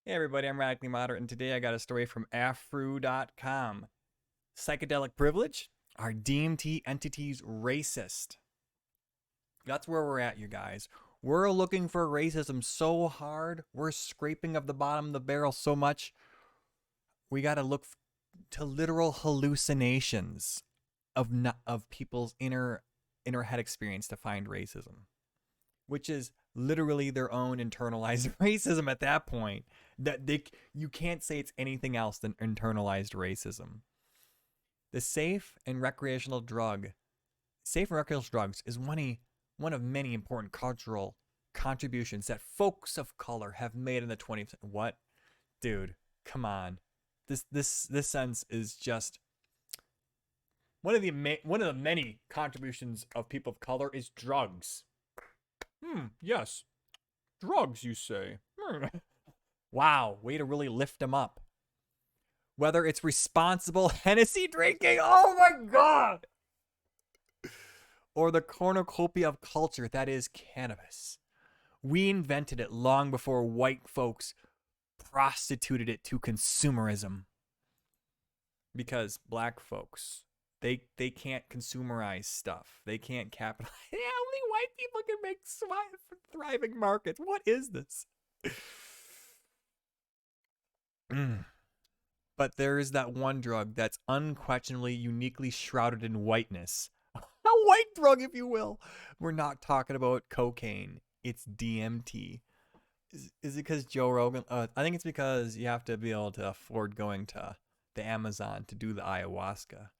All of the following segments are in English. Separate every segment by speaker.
Speaker 1: Hey everybody, I'm Radically Moderate, and today I got a story from afru.com. Psychedelic privilege? Are DMT entities racist? That's where we're at, you guys. We're looking for racism so hard, we're scraping up the bottom of the barrel so much, we gotta look to literal hallucinations of people's inner head experience to find racism, which is literally their own internalized racism at that point. That you can't say it's anything else than internalized racism. The safe and recreational drugs is one of many important cultural contributions that folks of color have made in the 20th century. What? Dude, come on. This sentence is just one of the many contributions of people of color is drugs. Yes. Drugs, you say? Wow, way to really lift them up. Whether it's responsible Hennessy drinking, oh my god, or the cornucopia of culture that is cannabis. We invented it long before white folks prostituted it to consumerism. Because black folks, they can't consumerize stuff. They can't capitalize. Yeah, only white people can make thriving markets. What is this? But there is that one drug that's unquestionably uniquely shrouded in whiteness. A white drug, if you will. We're not talking about cocaine. It's DMT. Is it because Joe Rogan? I think it's because you have to be able to afford going to the Amazon to do the ayahuasca.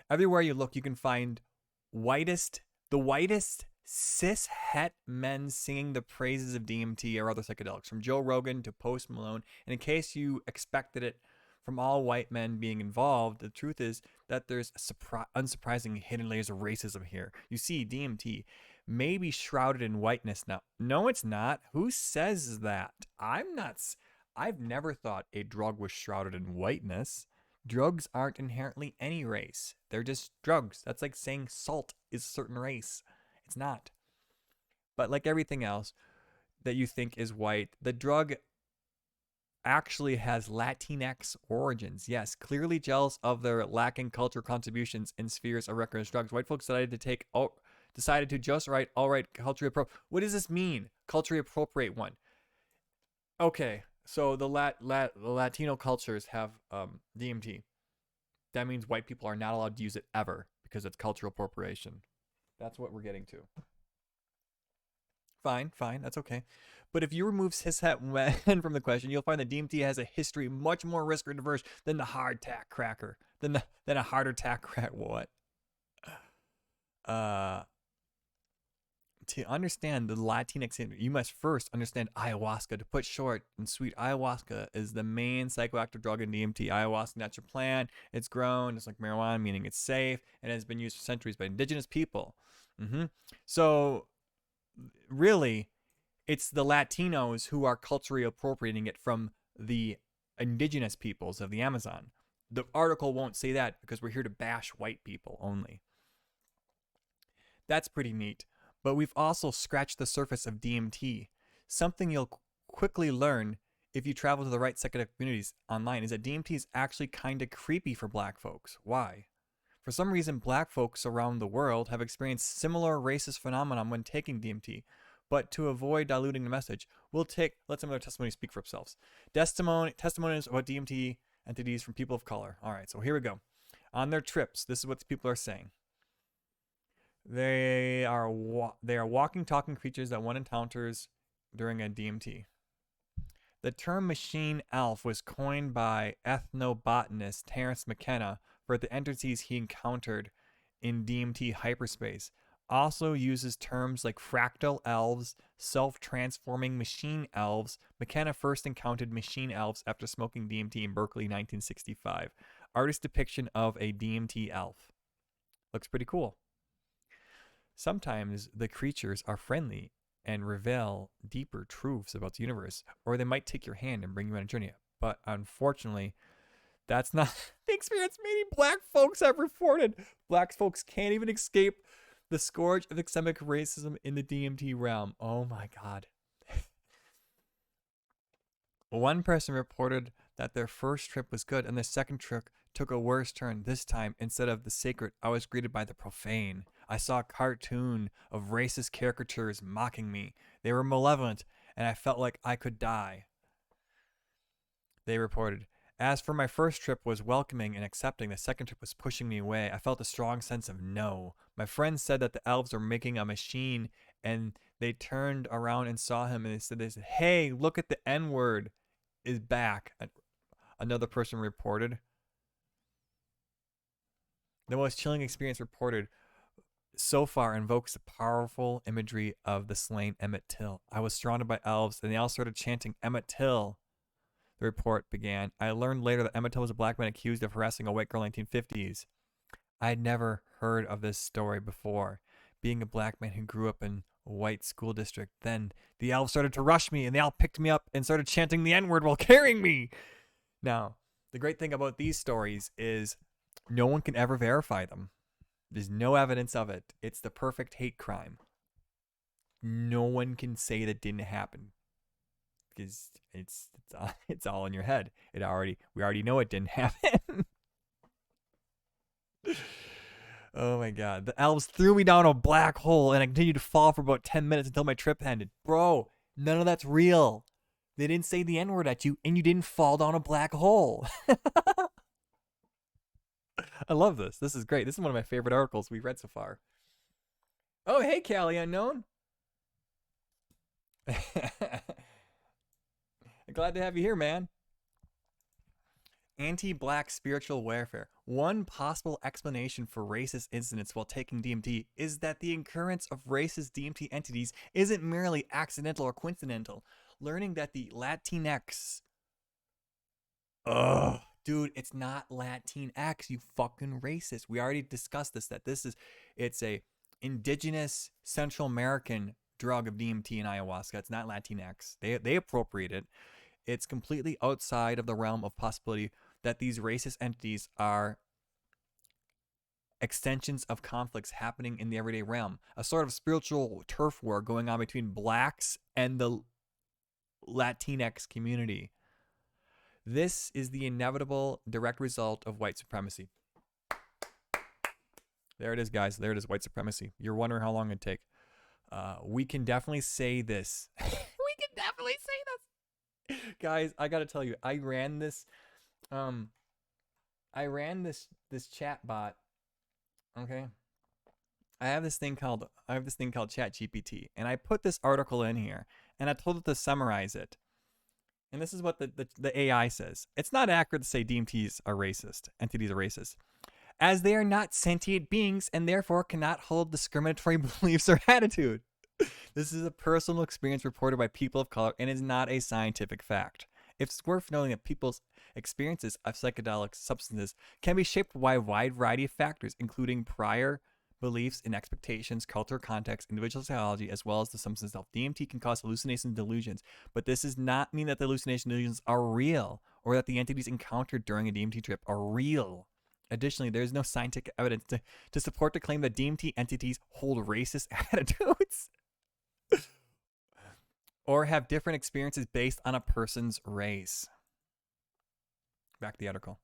Speaker 1: Everywhere you look, you can find the whitest cis het men singing the praises of DMT or other psychedelics, from Joe Rogan to Post Malone. And in case you expected it from all white men being involved, the truth is that there's unsurprising hidden layers of racism here. You see, DMT may be shrouded in whiteness now. No, it's not. Who says that? I've never thought a drug was shrouded in whiteness. Drugs aren't inherently any race. They're just drugs. That's like saying salt is a certain race. It's not. But like everything else that you think is white, the drug actually has Latinx origins. Yes, clearly jealous of their lacking cultural contributions in spheres of recreational drugs. White folks decided to just write all right culturally appropriate. What does this mean? Culturally appropriate one. Okay, so the Latino cultures have DMT. That means white people are not allowed to use it ever because it's cultural appropriation. That's what we're getting to. Fine, that's okay. But if you remove cishet men from the question, you'll find that DMT has a history much more risk diverse than the hardtack cracker, than a harder tack crack. What? Uh, to understand the Latinx, you must first understand ayahuasca. To put short and sweet, ayahuasca is the main psychoactive drug in DMT. Ayahuasca, natural plant. It's grown just like marijuana, meaning it's safe, and has been used for centuries by indigenous people. So, really, it's the Latinos who are culturally appropriating it from the indigenous peoples of the Amazon. The article won't say that because we're here to bash white people only. That's pretty neat. But we've also scratched the surface of DMT. Something you'll quickly learn if you travel to the right psychedelic communities online is that DMT is actually kind of creepy for black folks. Why? For some reason, black folks around the world have experienced similar racist phenomenon when taking DMT. But to avoid diluting the message, let some of their testimonies speak for themselves. Testimonies about DMT entities from people of color. All right, so here we go. On their trips, this is what the people are saying. They are walking, talking creatures that one encounters during a DMT. The term machine elf was coined by ethnobotanist Terence McKenna for the entities he encountered in DMT hyperspace. Also uses terms like fractal elves, self-transforming machine elves. McKenna first encountered machine elves after smoking DMT in Berkeley, 1965. Artist depiction of a DMT elf. Looks pretty cool. Sometimes the creatures are friendly and reveal deeper truths about the universe, or they might take your hand and bring you on a journey. But unfortunately, that's not the experience many black folks have reported. Black folks can't even escape the scourge of systemic racism in the DMT realm. Oh my god. One person reported that their first trip was good and their second trip took a worse turn. This time, instead of the sacred, I was greeted by the profane. I saw a cartoon of racist caricatures mocking me. They were malevolent, and I felt like I could die. They reported. As for my first trip was welcoming and accepting, the second trip was pushing me away. I felt a strong sense of no. My friends said that the elves were making a machine, and they turned around and saw him, and they said, "Hey, look at the N word is back." Another person reported. The most chilling experience reported so far invokes the powerful imagery of the slain Emmett Till. I was surrounded by elves, and they all started chanting Emmett Till. The report began. I learned later that Emmett Till was a black man accused of harassing a white girl in the 1950s. I had never heard of this story before. Being a black man who grew up in a white school district, then the elves started to rush me, and they all picked me up and started chanting the N-word while carrying me. Now, the great thing about these stories is no one can ever verify them. There's no evidence of it. It's the perfect hate crime. No one can say that didn't happen because it's all in your head. We already know it didn't happen. Oh my god. The elves threw me down a black hole and I continued to fall for about 10 minutes until my trip ended. Bro, none of that's real. They didn't say the N-word at you and you didn't fall down a black hole. I love this. This is great. This is one of my favorite articles we've read so far. Oh, hey, Callie Unknown. Glad to have you here, man. Anti-black spiritual warfare. One possible explanation for racist incidents while taking DMT is that the occurrence of racist DMT entities isn't merely accidental or coincidental. Learning that the Latinx... Ugh. Dude, it's not Latinx, you fucking racist. We already discussed this, that it's a indigenous Central American drug of DMT and ayahuasca. It's not Latinx. They appropriate it. It's completely outside of the realm of possibility that these racist entities are extensions of conflicts happening in the everyday realm. A sort of spiritual turf war going on between blacks and the Latinx community. This is the inevitable direct result of white supremacy. There it is, guys. There it is, white supremacy. You're wondering how long it'd take. We can definitely say this. We can definitely say this. Guys, I gotta tell you, I ran this chat bot. Okay. I have this thing called ChatGPT, and I put this article in here, and I told it to summarize it. And this is what the AI says. It's not accurate to say DMTs are racist. Entities are racist, as they are not sentient beings and therefore cannot hold discriminatory beliefs or attitude. This is a personal experience reported by people of color and is not a scientific fact. It's worth noting that people's experiences of psychedelic substances can be shaped by a wide variety of factors, including prior beliefs and expectations, culture, context, individual psychology, as well as the substance itself. DMT can cause hallucinations and delusions, but this does not mean that the hallucinations and delusions are real or that the entities encountered during a DMT trip are real. Additionally, there is no scientific evidence to support the claim that DMT entities hold racist attitudes or have different experiences based on a person's race. Back to the article.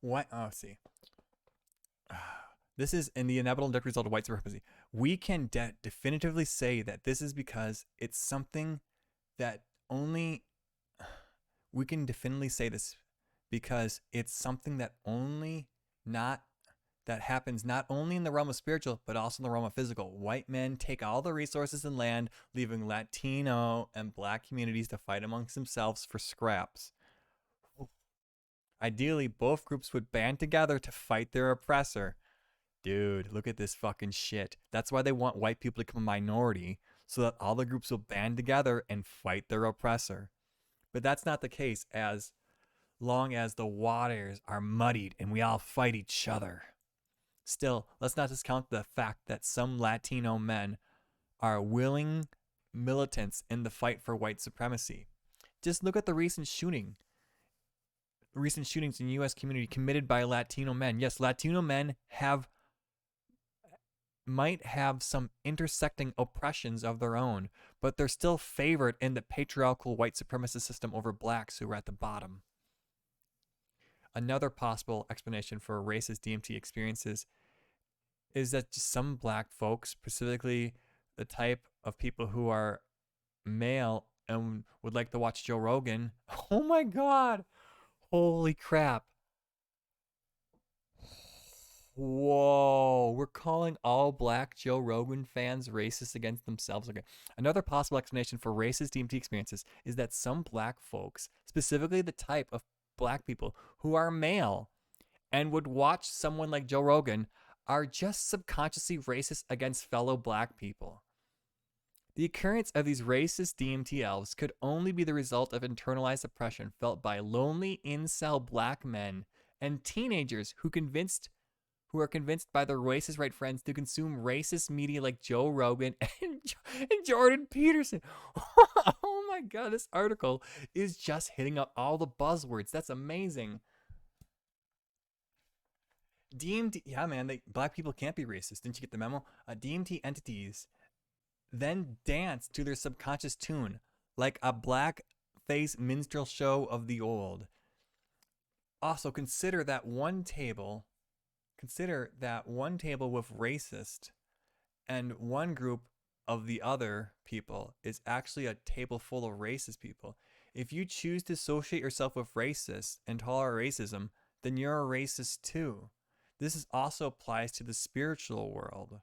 Speaker 1: What? Oh, see. This is in the inevitable direct result of white supremacy. We can definitively say that this is because it's something that only... We can definitively say this because it's something that that happens not only in the realm of spiritual, but also in the realm of physical. White men take all the resources and land, leaving Latino and black communities to fight amongst themselves for scraps. Ideally, both groups would band together to fight their oppressor. Dude, look at this fucking shit. That's why they want white people to become a minority, so that all the groups will band together and fight their oppressor. But that's not the case as long as the waters are muddied and we all fight each other. Still, let's not discount the fact that some Latino men are willing militants in the fight for white supremacy. Just look at the recent shootings in the U.S. community committed by Latino men. Yes, Latino men have might have some intersecting oppressions of their own, but they're still favored in the patriarchal white supremacist system over blacks who are at the bottom. Another possible explanation for racist DMT experiences is that some black folks, specifically the type of people who are male and would like to watch Joe Rogan. Oh my God. Holy crap. Whoa, we're calling all black Joe Rogan fans racist against themselves. Okay. Another possible explanation for racist DMT experiences is that some black folks, specifically the type of black people who are male and would watch someone like Joe Rogan, are just subconsciously racist against fellow black people. The occurrence of these racist DMT elves could only be the result of internalized oppression felt by lonely incel black men and teenagers who are convinced by their racist right friends to consume racist media like Joe Rogan and Jordan Peterson. Oh my God, this article is just hitting up all the buzzwords. That's amazing. DMT, yeah, man, black people can't be racist. Didn't you get the memo? DMT entities then dance to their subconscious tune like a black face minstrel show of the old. Also, consider that one table with racist and one group of the other people is actually a table full of racist people. If you choose to associate yourself with racists and tolerate racism, then you're a racist too. This also applies to the spiritual world.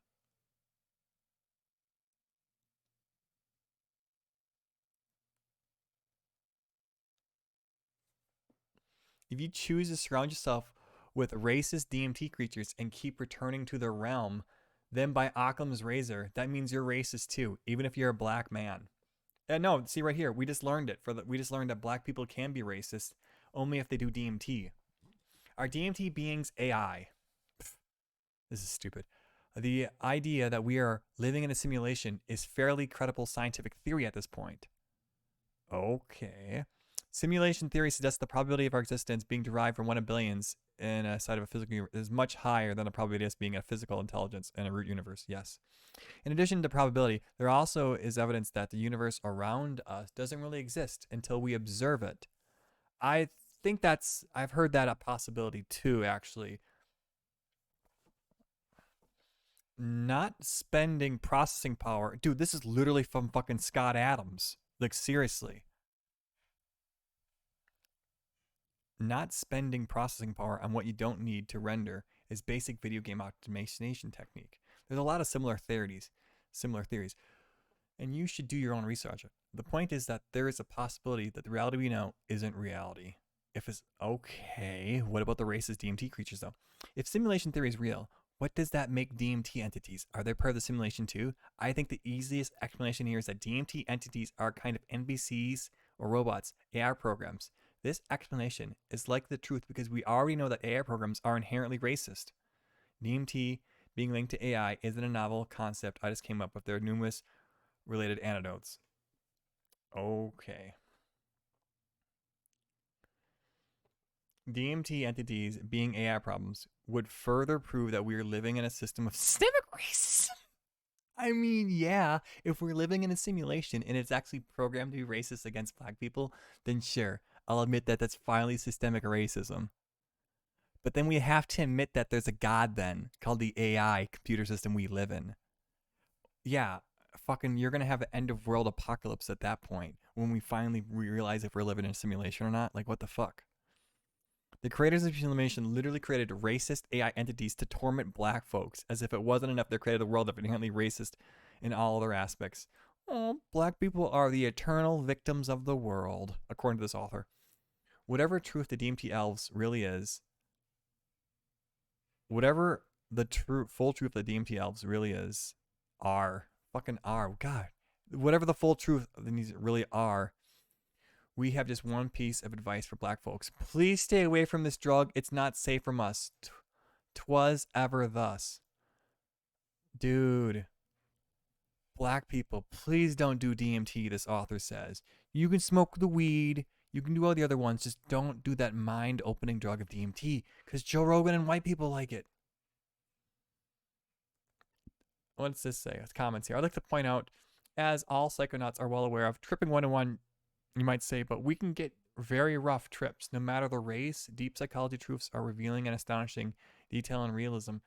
Speaker 1: If you choose to surround yourself with racist DMT creatures and keep returning to their realm, then by Occam's razor, that means you're racist too, even if you're a black man. No, see right here, we just learned it. We just learned that black people can be racist only if they do DMT. Are DMT beings AI? Pfft, this is stupid. The idea that we are living in a simulation is fairly credible scientific theory at this point. Okay. Simulation theory suggests the probability of our existence being derived from one of billions inside of a physical universe is much higher than the probability of being a physical intelligence in a root universe. Yes. In addition to probability, there also is evidence that the universe around us doesn't really exist until we observe it. I think I've heard that a possibility too, actually. Not spending processing power. Dude, this is literally from fucking Scott Adams. Like, seriously. Not spending processing power on what you don't need to render is basic video game optimization technique. There's a lot of similar theories, and you should do your own research. The point is that there is a possibility that the reality we know isn't reality. If it's okay, what about the racist DMT creatures though? If simulation theory is real, what does that make DMT entities? Are they part of the simulation too? I think the easiest explanation here is that DMT entities are kind of NPCs or robots, AI programs. This explanation is like the truth because we already know that AI programs are inherently racist. DMT being linked to AI isn't a novel concept I just came up with. There are numerous related anecdotes. Okay. DMT entities being AI problems would further prove that we are living in a system of systemic racism. I mean, yeah, if we're living in a simulation and it's actually programmed to be racist against black people, then sure, I'll admit that that's finally systemic racism. But then we have to admit that there's a god then called the AI computer system we live in. Yeah, fucking, you're gonna have an end of world apocalypse at that point when we finally realize if we're living in a simulation or not. Like, what the fuck? The creators of simulation literally created racist AI entities to torment black folks, as if it wasn't enough they created a world of inherently racist in all other aspects. Oh, black people are the eternal victims of the world, according to this author. Whatever truth the DMT elves really is, whatever the full truth the DMT elves really is, God, whatever the full truth of these really are, we have just one piece of advice for black folks. Please stay away from this drug. It's not safe from us. 'Twas ever thus. Dude. Black people, please don't do DMT, this author says. You can smoke the weed. You can do all the other ones. Just don't do that mind-opening drug of DMT because Joe Rogan and white people like it. what's this say? It's comments here. I'd like to point out, as all psychonauts are well aware of, tripping 101, you might say, but we can get very rough trips. No matter the race, deep psychology truths are revealing and astonishing detail and realism,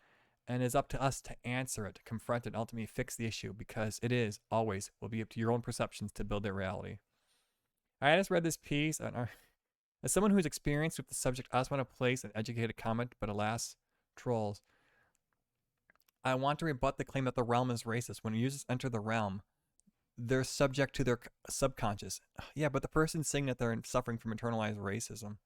Speaker 1: and it's up to us to answer it, to confront it, and ultimately fix the issue, because it is, always, will be up to your own perceptions to build their reality. I just read this piece, and as someone who's experienced with the subject, I just want to place an educated comment, but alas, trolls. I want to rebut the claim that the realm is racist. When users enter the realm, they're subject to their subconscious. Yeah, but the person's saying that they're suffering from internalized racism.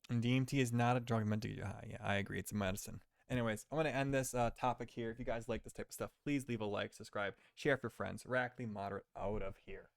Speaker 1: And DMT is not a drug meant to get you high. Yeah, I agree. It's a medicine. Anyways, I'm going to end this topic here. If you guys like this type of stuff, please leave a like, subscribe, share with your friends. Radically Moderate out of here.